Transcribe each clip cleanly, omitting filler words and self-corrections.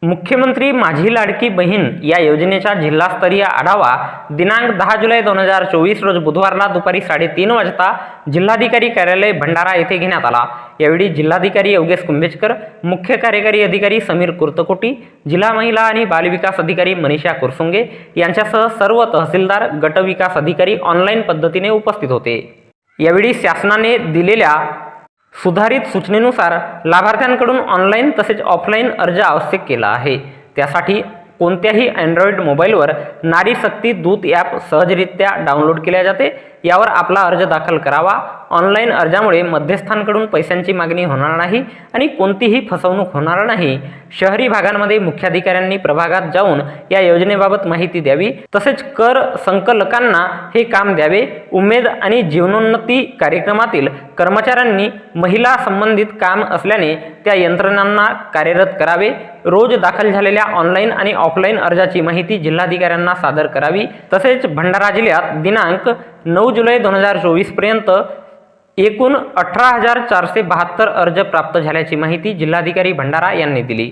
मुख्यमंत्री माझी लाडकी बहीण या योजनेचा जिल्हास्तरीय आढावा दिनांक 10 जुलै 2024 रोज बुधवारला दुपारी 3:30 वाजता जिल्हाधिकारी कार्यालय भंडारा येथे घेण्यात आला। यावेळी जिल्हाधिकारी योगेश कुंभेजकर, मुख्य कार्यकारी अधिकारी समीर कुर्तकोटी, जिल्हा महिला आणि बालविकास अधिकारी मनीषा कुरसुंगे यांच्यासह सर्व तहसीलदार, गटविकास अधिकारी ऑनलाईन पद्धतीने उपस्थित होते। यावेळी शासनाने दिलेल्या सुधारित सूचनेनुसार लाभार्थ्यांकडून ऑनलाईन तसेच ऑफलाईन अर्ज आवश्यक केला आहे। त्यासाठी कोणत्याही अँड्रॉइड मोबाईलवर नारी शक्ती दूत ॲप सहजरित्या डाउनलोड केले जाते। यावर आपला अर्ज दाखल करावा। ऑनलाईन अर्जामुळे मध्यस्थांकडून पैशांची मागणी होणार नाही आणि कोणतीही फसवणूक होणार नाही। शहरी भागांमध्ये मुख्याधिकाऱ्यांनी प्रभागात जाऊन या योजनेबाबत माहिती द्यावी, तसेच कर संकलकांना हे काम द्यावे। उमेद आणि जीवनोन्नती कार्यक्रमातील कर्मचाऱ्यांनी महिला संबंधित काम असल्याने त्या यंत्रणांना कार्यरत करावे। रोज दाखल झालेल्या ऑनलाईन आणि ऑफलाईन अर्जाची माहिती जिल्हाधिकाऱ्यांना सादर करावी। तसेच भंडारा जिल्ह्यात दिनांक 9 जुलै 2024 पर्यंत एकूण 18,472 अर्ज प्राप्त झाल्याची माहिती जिल्हाधिकारी भंडारा यांनी दिली।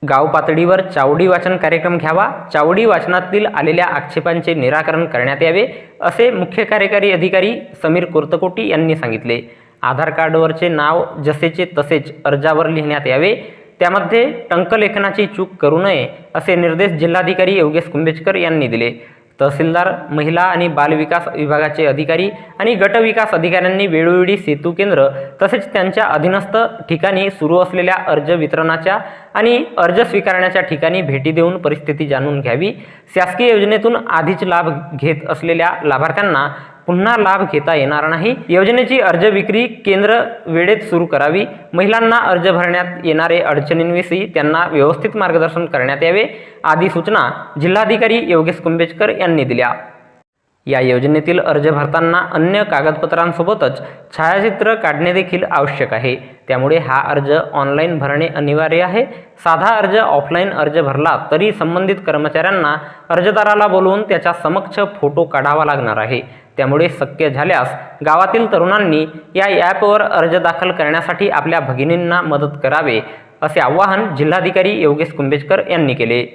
गाव पातळीवर चावडी वाचन कार्यक्रम घ्यावा। चावडी वाचनातील आलेल्या आक्षेपांचे निराकरण करण्यात यावे, असे मुख्य कार्यकारी अधिकारी समीर कुर्तकोटी यांनी सांगितले। आधार कार्डवरचे नाव जसेचे तसेच अर्जावर लिहिण्यात यावे, त्यामध्ये टंकलेखनाची चूक करू नये, असे निर्देश जिल्हाधिकारी योगेश कुंभेजकर यांनी दिले। तहसीलदार, महिला आणि बालविकास विभागाचे अधिकारी आणि गटविकास अधिकाऱ्यांनी वेळोवेळी सेतू केंद्र तसेच त्यांच्या अधीनस्थ ठिकाणी सुरू असलेल्या अर्ज वितरणाच्या आणि अर्ज स्वीकारण्याच्या ठिकाणी भेटी देऊन परिस्थिती जाणून घ्यावी। शासकीय योजनेतून आधीच लाभ घेत असलेल्या लाभार्थ्यांना पुन्हा लाभ घेता येणार नाही। योजनेची अर्ज विक्री केंद्र वेळेत सुरू करावी। महिलांना अर्ज भरण्यात येणारे अडचणींविषयी त्यांना व्यवस्थित मार्गदर्शन करण्यात यावे, आदी सूचना जिल्हाधिकारी योगेश कुंभेजकर यांनी दिल्या। या योजनेतील अर्ज भरताना अन्य कागदपत्रांसोबतच छायाचित्र काढणे देखील आवश्यक आहे। त्यामुळे हा अर्ज ऑनलाईन भरणे अनिवार्य आहे। साधा अर्ज ऑफलाईन अर्ज भरला तरी संबंधित कर्मचाऱ्यांना अर्जदाराला बोलवून त्याच्या समक्ष फोटो काढावा लागणार आहे। त्यामुळे शक्य झाल्यास गावातील तरुणांनी या ॲपवर अर्ज दाखल करण्यासाठी आपल्या भगिनींना मदत करावे, असे आवाहन जिल्हाधिकारी योगेश कुंभेजकर यांनी केले।